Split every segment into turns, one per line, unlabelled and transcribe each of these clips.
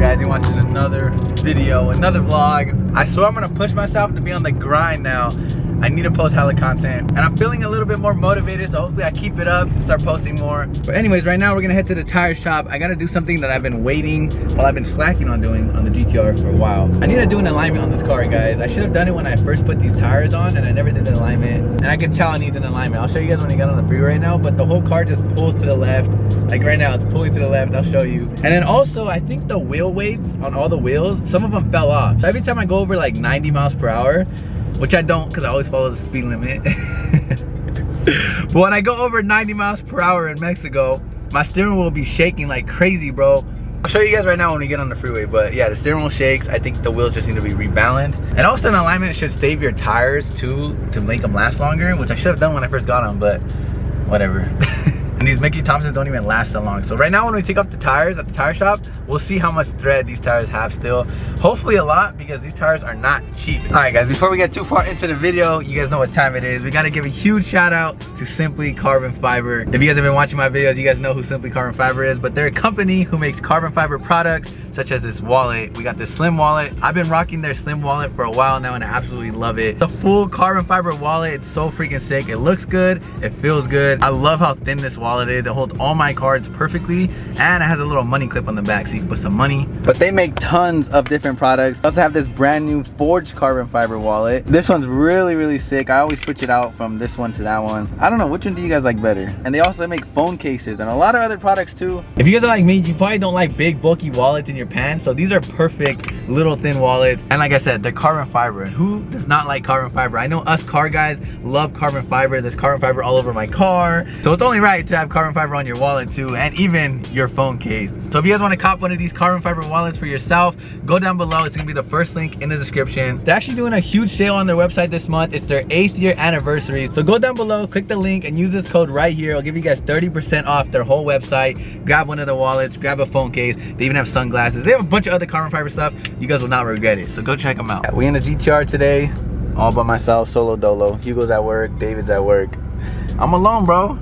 guys, you're watching another video, another vlog. I swear I'm gonna push myself to be on the grind now. I need to post hella content and I'm feeling a little bit more motivated, so hopefully I keep it up and start posting more. But anyways, right now we're gonna head to the tire shop. I gotta do something that I've been waiting, well, I've been slacking on doing on the GTR for a while. I need to do an alignment on this car, guys. I should have done it when I first put these tires on and I never did the alignment. And I can tell I need an alignment. I'll show you guys when I get on the freeway right now, but the whole car just pulls to the left. Like right now, it's pulling to the left, I'll show you. And then also, I think the wheel weights on all the wheels, some of them fell off. So every time I go over like 90 miles per hour, which I don't because I always follow the speed limit. But when I go over 90 miles per hour in Mexico, my steering wheel will be shaking like crazy, bro. I'll show you guys right now when we get on the freeway, but yeah, the steering wheel shakes. I think the wheels just need to be rebalanced. And also an alignment should save your tires too, to make them last longer, which I should have done when I first got them, but whatever. And these Mickey Thompsons don't even last that long. So right now when we take off the tires at the tire shop, we'll see how much thread these tires have still. Hopefully a lot, because these tires are not cheap. All right guys, before we get too far into the video, you guys know what time it is. We gotta give a huge shout out to Simply Carbon Fiber. If you guys have been watching my videos, you guys know who Simply Carbon Fiber is, but they're a company who makes carbon fiber products such as this wallet. We got this slim wallet. I've been rocking their slim wallet for a while now and I absolutely love it. The full carbon fiber wallet, it's so freaking sick. It looks good, it feels good. I love how thin this wallet is. It holds all my cards perfectly and it has a little money clip on the back so you can put some money. But they make tons of different products. They also have this brand new forged carbon fiber wallet. This one's really sick. I always switch it out from this one to that one. I don't know, which one do you guys like better? And they also make phone cases and a lot of other products too. If you guys are like me, you probably don't like big bulky wallets in your pants, so these are perfect little thin wallets. And like I said, they're carbon fiber, and who does not like carbon fiber? I know us car guys love carbon fiber. There's carbon fiber all over my car, so it's only right to have carbon fiber on your wallet too, and even your phone case. So if you guys want to cop one of these carbon fiber wallets for yourself, go down below. It's gonna be the first link in the description. They're actually doing a huge sale on their website this month. It's their 8th year anniversary, so go down below, click the link and use this code right here. It'll give you guys 30% off their whole website. Grab one of the wallets, grab a phone case. They even have sunglasses. They have a bunch of other carbon fiber stuff. You guys will not regret it, so go check them out. We in the GTR today, all by myself, solo dolo. Hugo's at work, David's at work. I'm alone, bro.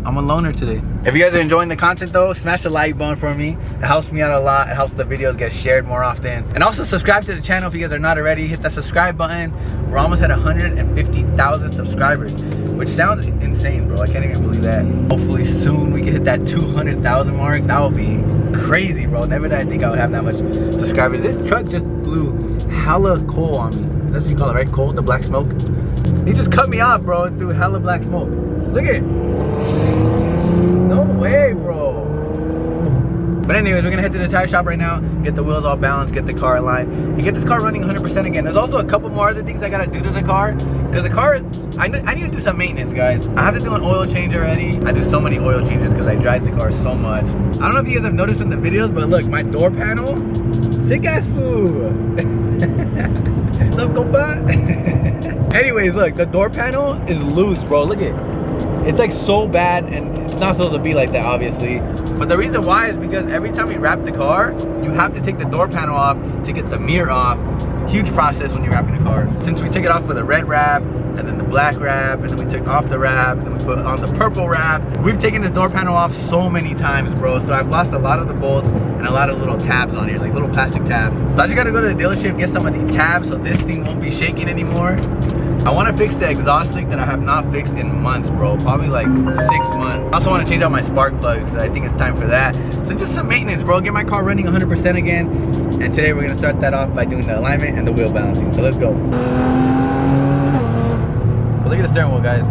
I'm a loner today. If you guys are enjoying the content though, smash the like button for me. It helps me out a lot. It helps the videos get shared more often. And also subscribe to the channel if you guys are not already. Hit that subscribe button. We're almost at 150,000 subscribers, which sounds insane, bro. I can't even believe that. Hopefully soon we can hit that 200,000 mark. That would be crazy, bro. Never did I think I would have that much subscribers. This truck just blew hella coal on me. That's what you call it, right? Coal, the black smoke. He just cut me off, bro, and threw hella black smoke. Look at it. No way, bro. But anyways, we're gonna head to the tire shop right now, get the wheels all balanced, get the car aligned, and get this car running 100% again. There's also a couple more other things I gotta do to the car, because the car, I need to do some maintenance, guys. I have to do an oil change already. I do so many oil changes because I drive the car so much. I don't know if you guys have noticed in the videos, but look, my door panel, sick ass food. What's up, compa? Anyways, look, the door panel is loose, bro. Look at it. It's like so bad, and it's not supposed to be like that, obviously. But the reason why is because every time we wrap the car, you have to take the door panel off to get the mirror off. Huge process when you're wrapping the car. Since we took it off with a red wrap, and then the black wrap, and then we took off the wrap, and then we put on the purple wrap. We've taken this door panel off so many times, bro. So I've lost a lot of the bolts and a lot of little tabs on here, like little plastic tabs. So I just gotta go to the dealership, get some of these tabs so this thing won't be shaking anymore. I want to fix the exhaust leak that I have not fixed in months, bro. Probably like 6 months. I also want to change out my spark plugs, so I think it's time for that. So just some maintenance, bro. Get my car running 100% again. And today we're gonna start that off by doing the alignment and the wheel balancing. So let's go. But look at the steering wheel, guys.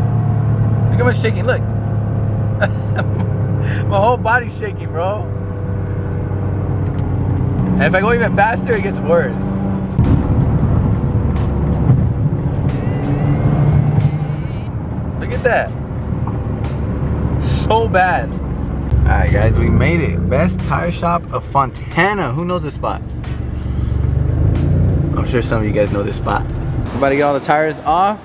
Look how much shaking. Look. My whole body's shaking, bro. And if I go even faster, it gets worse. Look at that. So bad. Alright guys, we made it. Best tire shop of Fontana. Who knows this spot? I'm sure some of you guys know this spot. We're about to get all the tires off,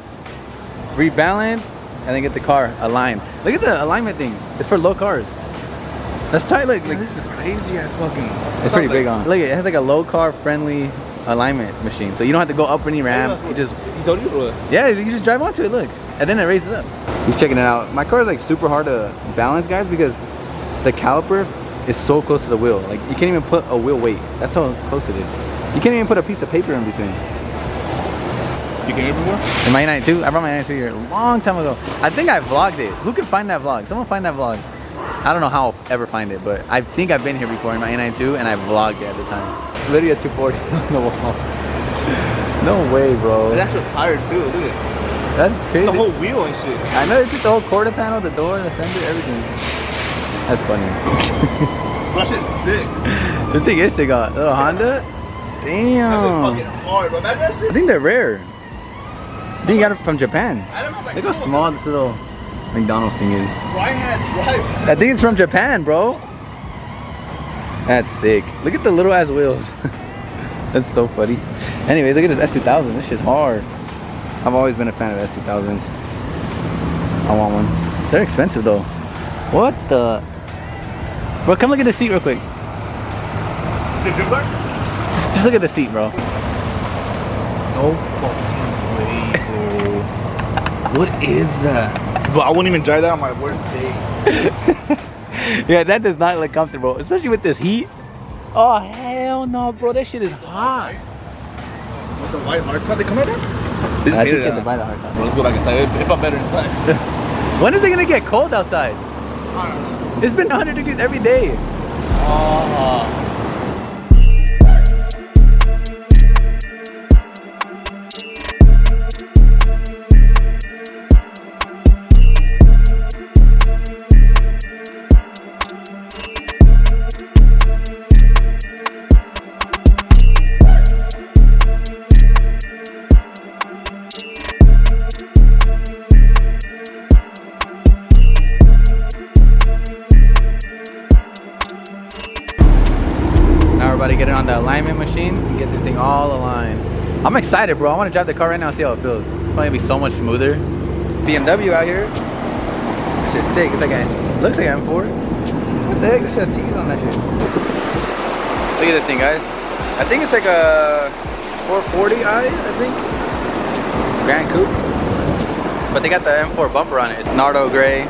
rebalance, and then get the car aligned. Look at the alignment thing. It's for low cars. That's tight. Look, like
this is a crazy ass fucking.
It's pretty big on. Look, it has like a low car friendly alignment machine, so you don't have to go up any ramps. You just, yeah, you just drive onto it. Look, and then it raises up. He's checking it out. My car is like super hard to balance, guys, because the caliper is so close to the wheel. Like you can't even put a wheel weight. That's how close it is. You can't even put a piece of paper in between.
You came here before?
In my 92? I brought my 92 here a long time ago. I think I vlogged it. Who can find that vlog? Someone find that vlog. I don't know how I'll ever find it, but I think I've been here before in my 92 and I vlogged it at the time. Literally a 240 on the wall. No way, bro.
It's actually tired too, look at it.
That's crazy.
The whole wheel and shit.
I know, it's just the whole quarter panel, the door, the fender, everything. That's funny.
That shit's sick.
This thing is sick. A little Honda? Damn.
That shit's fucking hard, bro. Imagine that shit.
I think they're rare. I think you got it from Japan.
I don't know, like,
Look how small this little McDonald's thing is.
right-hand drive.
I think it's from Japan, bro. That's sick. Look at the little ass wheels. That's so funny. Anyways, look at this S2000. This shit's hard. I've always been a fan of S2000s. I want one. They're expensive though. What the? Bro, come look at the seat real quick.
The drift car?
Just look at the seat, bro.
No fucking way, bro. What is that? But I wouldn't even drive that on my worst day.
Yeah, that does not look comfortable, especially with this heat. Oh hell no, bro! That shit is hot.
With the white hard top, they come right there?
I think you have to buy the hard top.
Let's go back inside. If I'm better inside.
When is it gonna get cold outside?
I don't know.
It's been 100 degrees every day. About to get it on the alignment machine and get this thing all aligned. I'm excited, bro. I want to drive the car right now and see how it feels. It's probably gonna be so much smoother. BMW out here. That shit's sick. It's like looks like an M4. What the heck? This shit has T's on that shit. Look at this thing, guys. I think it's like a 440i, I think. Grand Coupe. But they got the M4 bumper on it. It's Nardo gray.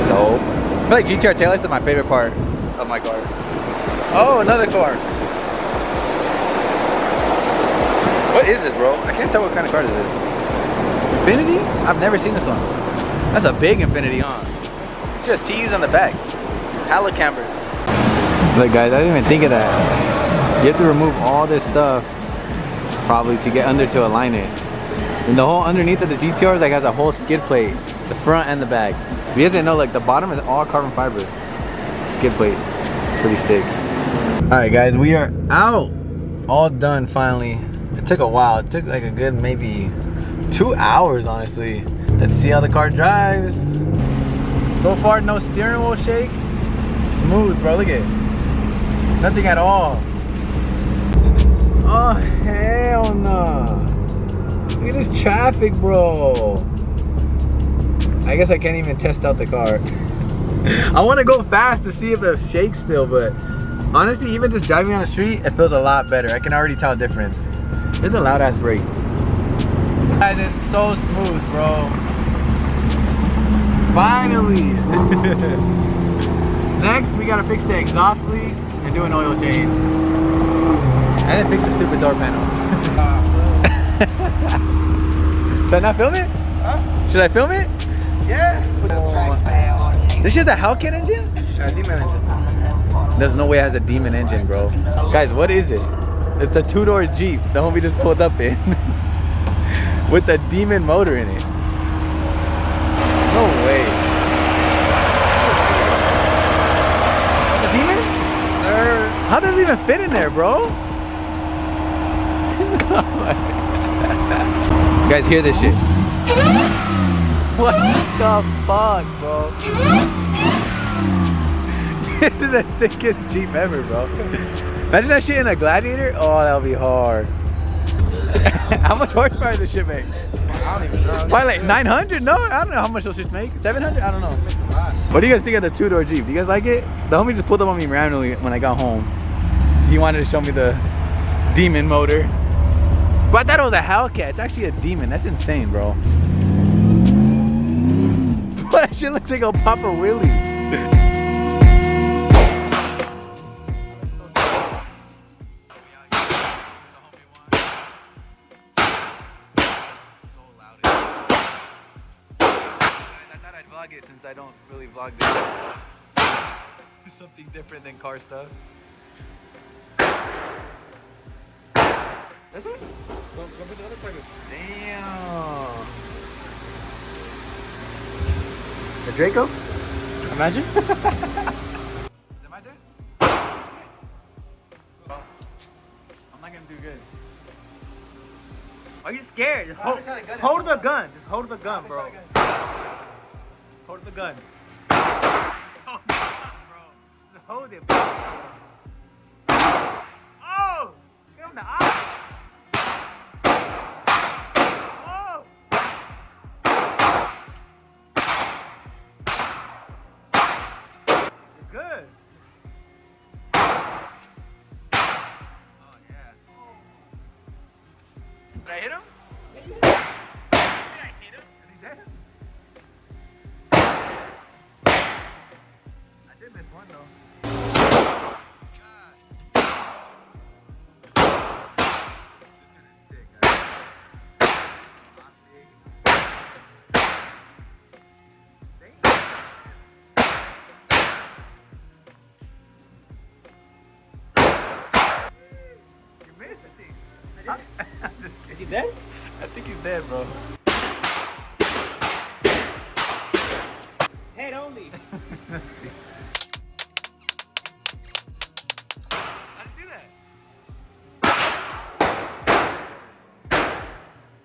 Dope. I feel like GTR taillights is my favorite part of my car. Oh, another car. What is this, bro? I can't tell what kind of car this is. Infinity? I've never seen this one. That's a big Infinity, huh? It's just T's on the back. Hella camber. Look, guys, I didn't even think of that. You have to remove all this stuff probably to get under to align it. And the whole underneath of the GTR is like has a whole skid plate, the front and the back. If you guys didn't know, like the bottom is all carbon fiber. Skid plate. It's pretty sick. Alright guys, we are out. All done finally. It took a while. It took like a good maybe 2 hours, honestly. Let's see how the car drives. So far, no steering wheel shake. Smooth, bro. Look at it. Nothing at all. Oh hell no. Look at this traffic, bro. I guess I can't even test out the car. I want to go fast to see if it shakes still, but honestly, even just driving on the street, it feels a lot better. I can already tell a difference. Here's the loud ass brakes. Guys, it's so smooth, bro. Finally. Next, we gotta fix the exhaust leak and do an oil change. And then fix the stupid door panel. Should I not film it? Huh? Should I film it?
Yeah.
This shit's a Hellcat engine?
Yeah, demon engine.
There's no way it has a demon engine, bro. Guys, what is this? It's a two-door Jeep. The homie just pulled up in. With a demon motor in it. No way. That's a demon? Sir. How does it even fit in there, bro? You guys hear this shit? What the fuck, bro? This is the sickest Jeep ever, bro. Imagine that shit in a Gladiator. Oh, that'll be hard. How much horsepower does this shit make?
I don't even know.
Probably like 900? No, I don't know how much those shits make. 700? I don't know. What do you guys think of the two-door Jeep? Do you guys like it? The homie just pulled up on me randomly when I got home. He wanted to show me the demon motor. But I thought it was a Hellcat. It's actually a demon. That's insane, bro. That shit looks like a Papa Willie. vlog it since I don't really vlog this. Something different than car stuff. That's it?
Go for the other targets.
Damn. The Draco?
Imagine.
Is it my turn? Well, I'm not gonna do good.
Are you scared? Hold the gun. Just hold the gun, bro. Hold the gun. Oh, bro. Just hold it, bro. Oh! Get him in the eye. Oh! You're good.
Oh, yeah. Did I hit him?
Did I hit him?
Is he dead? I did miss one though. God. This dude is sick, guys. I'm big. Dang. You missed, I think. I'm just
Is
kidding.
he dead?
I think he's dead, bro.
Head only.
Let's see. How did you do that?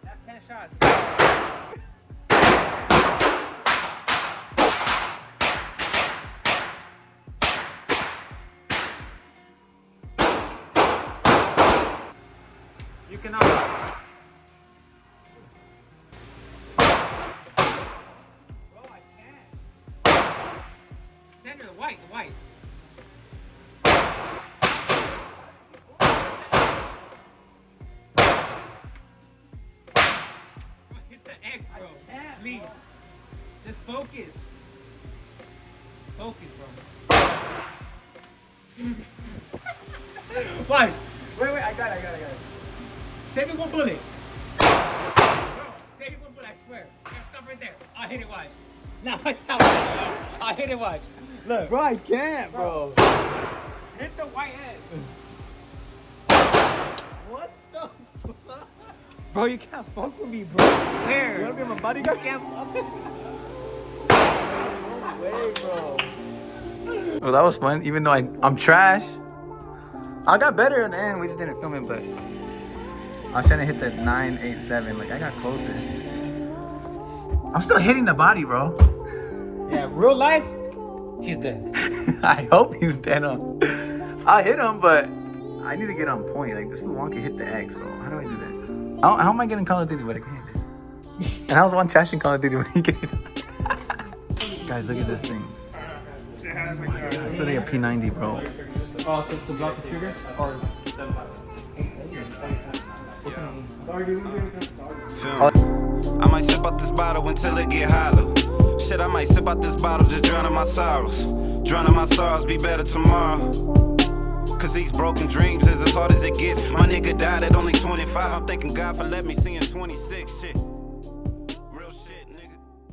That's 10 shots. You cannot. Bro, I can't. Center, the white, the white. Hit the X, bro. Please. Just focus. Focus, bro. Watch. Wait, I got it. Save me one bullet. Bro, save me one bullet, I swear. Here, stop right there. I'll hit it, watch. Now watch out. I'll hit it, watch. Look.
Bro, I can't, bro.
Hit the white head.
What the fuck?
Bro, you can't fuck with me, bro. Where?
You wanna be my bodyguard?
You can't fuck with me.
No way, bro. Well, that was fun, even though I'm trash. I got better in the end, we just didn't film it, but I was trying to hit the 987, like I got closer. I'm still hitting the body, bro.
Yeah, real life, he's dead.
I hope he's dead on. I hit him, but I need to get on point. Like, this one can hit the X, bro. How do I do that? How am I getting Call of Duty, but I can't do it? And I was one trashing Call of Duty when he gets it. Guys, look at this thing. It's literally a P90, bro.
Oh, just to block the trigger? Or...
I might sip out this bottle until it get hollow. Shit, I might sip out this bottle, just drowning my sorrows. Drowning my sorrows, be better tomorrow. Cause these broken dreams is as hard as it gets. My nigga died at only 25. I'm thanking God for letting me see in 26. Shit.